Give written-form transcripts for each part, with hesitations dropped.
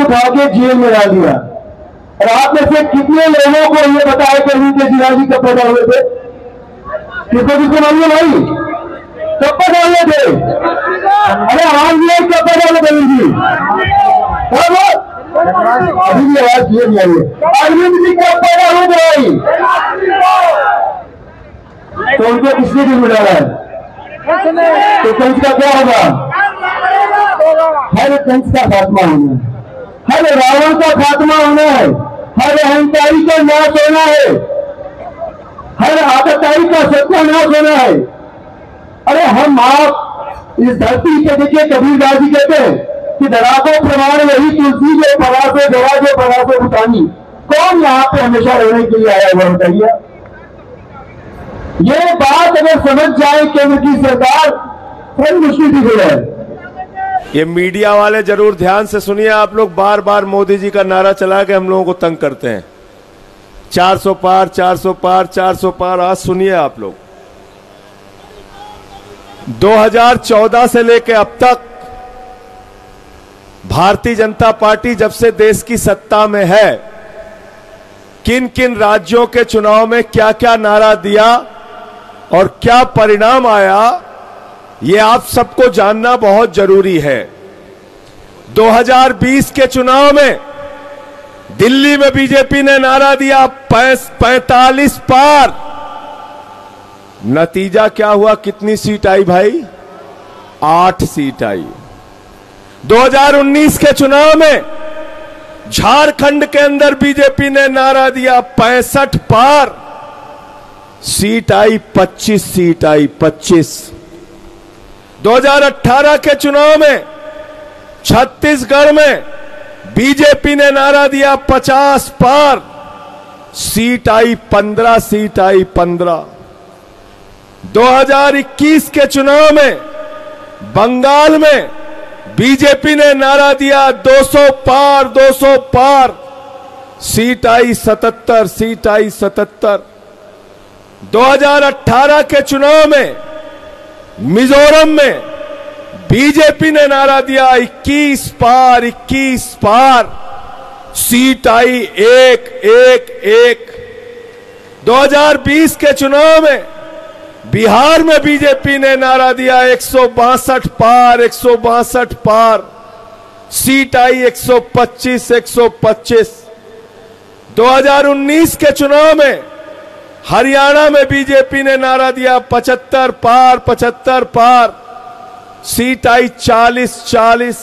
उठा के जेल में डाल दिया। और आप में से कितने लोगों को ये पता है कि अरविंद केजरीवाल जी कब पैदा हुए थे? किसको मालूम है भाई? कब पैदा हुए थे? अरे आवाज नहीं, कब पैदा हुए थे जी? अभी भी आवाज क्लियर नहीं आई है। अरविंद जी कब पैदा हुए थे भाई? तो उनको किसने भी डाला है? तो कंस का क्या होगा? हर कंस का खात्मा होना है, हर रावण का खात्मा होना है, हर अहंकारी का नाश होना है, हर आतताई का सत्यानाश होना है। अरे हम आप इस धरती पे देखिए, कबीरदास जी कहते हैं कि धराको प्रमाण वही तुलसी जो परा से गवा जो परा से उठानी। कौन यहाँ पे हमेशा रहने के लिए आया हुआ बताइए? ये बात अगर समझ जाए केंद्र की सरकार, फिर मुश्किल ठीक हो जाए। ये मीडिया वाले जरूर ध्यान से सुनिए, आप लोग बार बार मोदी जी का नारा चला के हम लोगों को तंग करते हैं। 400 पार 400 पार 400 पार। आज सुनिए आप लोग, 2014 से लेके अब तक भारतीय जनता पार्टी जब से देश की सत्ता में है, किन किन राज्यों के चुनाव में क्या क्या नारा दिया और क्या परिणाम आया, ये आप सबको जानना बहुत जरूरी है। 2020 के चुनाव में दिल्ली में बीजेपी ने नारा दिया 45 पार। नतीजा क्या हुआ? कितनी सीट आई भाई? 8 सीट आई। 2019 के चुनाव में झारखंड के अंदर बीजेपी ने नारा दिया 65 पार, सीट आई 25 सीट आई 25। 2018 के चुनाव में छत्तीसगढ़ में बीजेपी ने नारा दिया 50 पार, सीट आई 15 सीट आई 15। 2021 के चुनाव में बंगाल में बीजेपी ने नारा दिया 200 पार 200 पार, सीट आई 77 सीट आई 77। 2018 के चुनाव में मिजोरम में बीजेपी ने नारा दिया 21 पार 21 पार, सीट आई 1 1 1। 2020 के चुनाव में बिहार में बीजेपी ने नारा दिया 162 पार 162 पार, सीट आई 125 125। 2019 के चुनाव में हरियाणा में बीजेपी ने नारा दिया 75 पार 75 पार, सीट आई 40 40।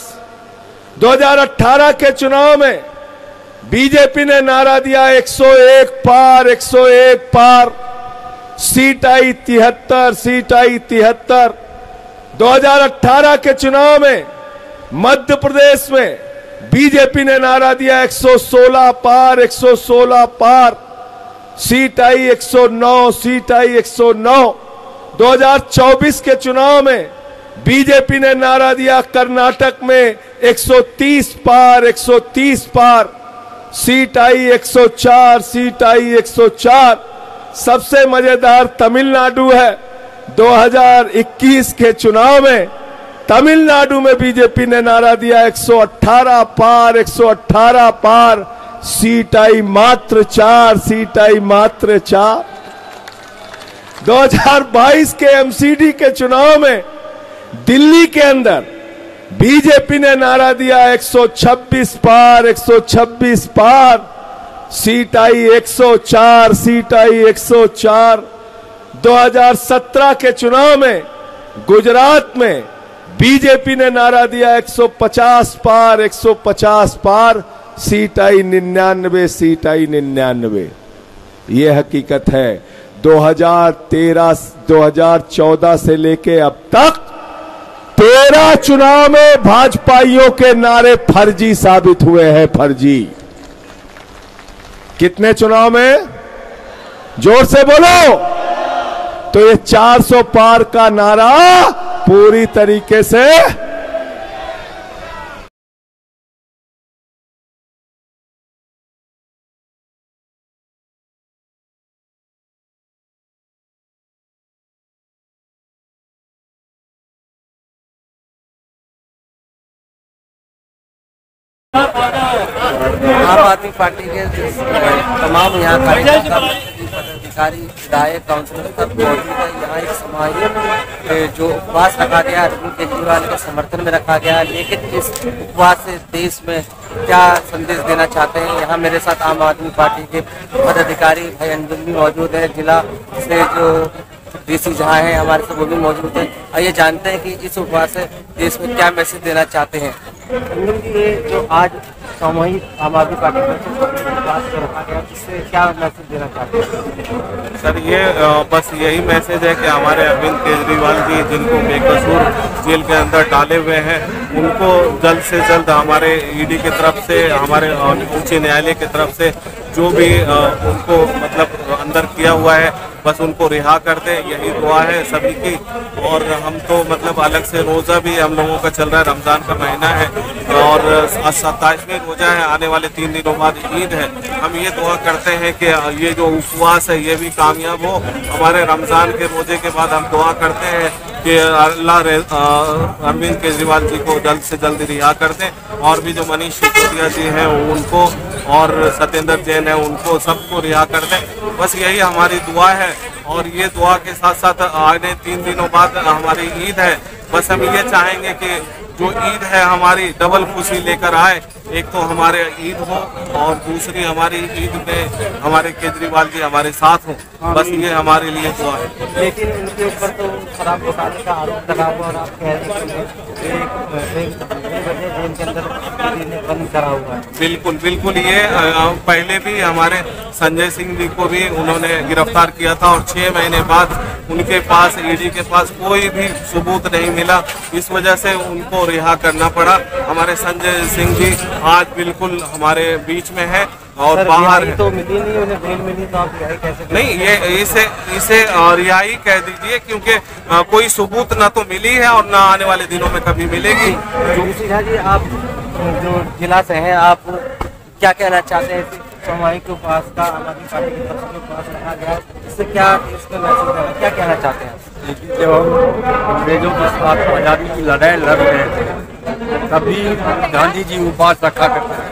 2018 के चुनाव में बीजेपी ने नारा दिया 101 पार 101 पार, सीट आई 73 सीट आई 73। 2018 के चुनाव में मध्य प्रदेश में बीजेपी ने नारा दिया 116 पार 116 पार, सीट आई 109 सीट आई 109। 2024 के चुनाव में बीजेपी ने नारा दिया कर्नाटक में 130 पार 130 पार, सीट आई 104 सीट आई 104। सबसे मजेदार तमिलनाडु है। 2021 के चुनाव में तमिलनाडु में बीजेपी ने नारा दिया 118 पार 118 पार, सीट आई मात्र 4 सीट आई मात्र 4। 2022 के एमसीडी के चुनाव में दिल्ली के अंदर बीजेपी ने नारा दिया 126 पार 126 पार, सीट आई 104 सीट आई 104। 2017 के चुनाव में गुजरात में बीजेपी ने नारा दिया 150 पार 150 पार, सीट आई 99 सीट आई 99। ये हकीकत है। 2014 से लेके अब तक 13 चुनाव में भाजपाइयों के नारे फर्जी साबित हुए हैं, फर्जी। कितने चुनाव में? जोर से बोलो। तो ये 400 पार का नारा पूरी तरीके से आम आदमी पार्टी के तमाम यहाँ कार्यकर्ता पदाधिकारी विधायक काउंसिलर सब मौजूद है। यहाँ एक सामाजिक जो उपवास रखा गया अरविंद केजरीवाल के समर्थन में रखा गया, लेकिन इस उपवास से देश में क्या संदेश देना चाहते हैं। यहाँ मेरे साथ आम आदमी पार्टी के पदाधिकारी भाई अंजुम भी मौजूद है, जिला से जो डीसी जहाँ है हमारे साथ वो भी मौजूद है। आइए जानते हैं कि इस उपवास से देश में क्या मैसेज देना चाहते हैं। अंजुम जी, ये जो आज सामूहिक आम आदमी पार्टी उपवास रखा गया, इससे क्या मैसेज देना चाहते हैं? सर, ये बस यही मैसेज है कि हमारे अरविंद केजरीवाल जी जिनको बेकसूर जेल के अंदर डाले हुए हैं, उनको जल्द से जल्द हमारे ईडी की तरफ से, हमारे उच्च न्यायालय की तरफ से जो भी उनको मतलब अंदर किया हुआ है बस उनको रिहा कर दें, यही दुआ है सभी की। और हम तो मतलब अलग से रोज़ा भी हम लोगों का चल रहा है, रमज़ान का महीना है और 27वें रोज़ा है, आने वाले 3 दिनों बाद ईद है। हम ये दुआ करते हैं कि ये जो उपवास है ये भी कामयाब हो। हमारे रमज़ान के रोज़े के बाद हम दुआ करते हैं कि अल्लाह अरविंद केजरीवाल जी को जल्द से जल्द रिहा कर दें, और भी जो मनीष सिसोदिया जी हैं उनको और सत्येंद्र जैन है उनको सबको रिहा कर दें। बस यही हमारी दुआ है। और ये दुआ के साथ साथ आने 3 दिनों बाद हमारी ईद है। बस हम ये चाहेंगे कि जो ईद है हमारी डबल खुशी लेकर आए, एक तो हमारे ईद हो और दूसरी हमारी ईद में हमारे केजरीवाल जी हमारे साथ हों। बस ये हमारे लिए दुआ है। लेकिन उनके ऊपर तो शराब घोटाले का आरोप लगा हुआ और आप कह रहे हैं जेल के अंदर बंद करा हुआ है। बिल्कुल बिल्कुल, ये पहले भी हमारे संजय सिंह जी को भी उन्होंने गिरफ्तार किया था और 6 महीने बाद उनके पास ईडी के पास कोई भी सबूत नहीं मिला, इस वजह से उनको रिहा करना पड़ा। हमारे संजय सिंह जी आज बिल्कुल हमारे बीच में है और बाहर है। तो मिली नहीं, उन्हें बेल मिली तो आप रिहाई कैसे? नहीं, ये इसे रिहाई कह दीजिए, क्योंकि कोई सबूत ना तो मिली है और ना आने वाले दिनों में कभी मिलेगी। जो जी, आप जो जिला से हैं, आप क्या कहना चाहते हैं? सामूहिक उपवास का आम आदमी पार्टी की तरफ से उपवास रखा गया, इससे क्या इसका मैसेज देना, क्या कहना चाहते हैं? जब हम अंग्रेजों के साथ आज़ादी की लड़ाई लड़ रहे थे तभी गांधी जी उपवास रखा करते थे।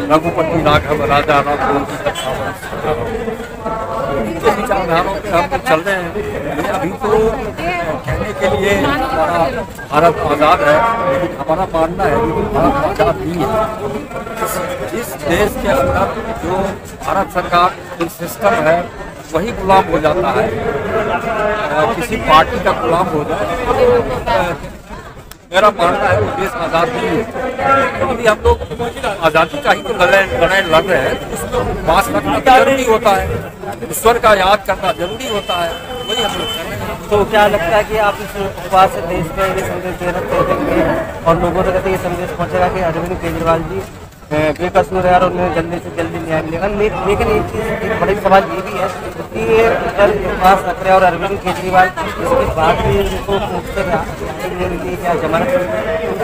रघुपति राघव राजा राम उनकी कथा विचारधाराओं पे हम चल रहे हैं। अभी तो कहने के लिए हमारा भारत आज़ाद है, लेकिन हमारा मानना है कि भारत आज़ाद नहीं है। इस देश के अंदर जो भारत सरकार सिस्टम है वही गुलाम हो जाता है, किसी पार्टी का गुलाम हो जाए। मेरा मानना है कि देश आज़ाद नहीं है। अभी हम लोग आज़ादी का ही तो लड़ाई लड़ रहे हैं, उसमें बात रखना जरूरी होता है, ईश्वर का याद करना जरूरी होता है, वही हम लोग कर रहे हैं। तो क्या लगता है कि आप इस उपवास से देश में ये संदेश देना चाहेंगे और लोगों तक ये संदेश पहुँचेगा कि अरविंद केजरीवाल जी बेकसूर है और उन्हें जल्दी से जल्दी न्याय मिलेगा? लेकिन एक चीज़, एक बड़ी सवाल ये भी है कि ये उपवास रख रहे हैं और अरविंद केजरीवाल इसके बाद भी उनको मुफ्त या जमानत,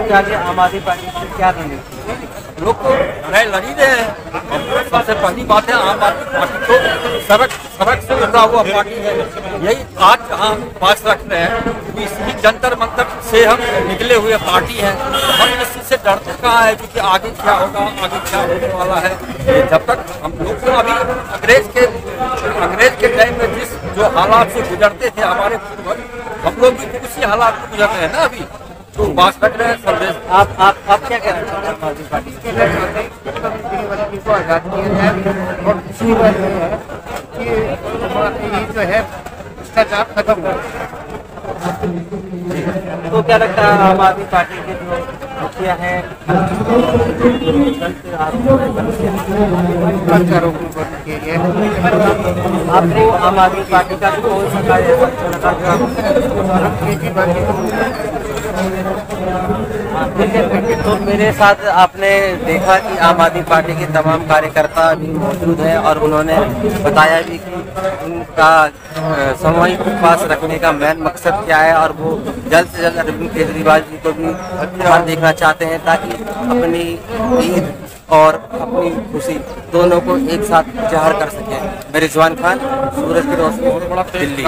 क्या आम आदमी पार्टी से क्या रणनीति? लोग तो लड़ाई लड़ ही रहे हैं। सबसे पहली बात है, आम आदमी पार्टी तो सड़क से उभरा हुआ पार्टी है। यही आज जहाँ पास रखते हैं इसी जंतर मंतर से हम निकले हुए पार्टी हैं। हम इसी से डरते कहाँ है क्योंकि आगे क्या होगा, आगे क्या होने वाला है। जब तक हम लोग तो अभी अंग्रेज के टाइम में जिस जो हालात से गुजरते थे हमारे पूर्वज, हम लोग भी उसी हालात से गुजर रहे हैं ना अभी, तो बात रख रहे हैं संदेश। आप क्या कहना चाहते हैं पार्टी पार्टी को आज़ाद किया जाए और दूसरी बात यह है कि जो है भ्रष्टाचार खत्म हो। तो क्या लगता है आम आदमी पार्टी के जो मुखिया हैं आपको आम आदमी पार्टी का कौन सा तो मेरे साथ आपने देखा कि आम आदमी पार्टी के तमाम कार्यकर्ता भी मौजूद हैं और उन्होंने बताया भी कि उनका सामूहिक उपवास रखने का मेन मकसद क्या है और वो जल्द से जल्द अरविंद केजरीवाल जी को भी बाहर देखना चाहते हैं ताकि अपनी ईद और अपनी खुशी दोनों को एक साथ जाहिर कर सकें। मैं रिजवान खान, सूरज की रोशनी, दिल्ली।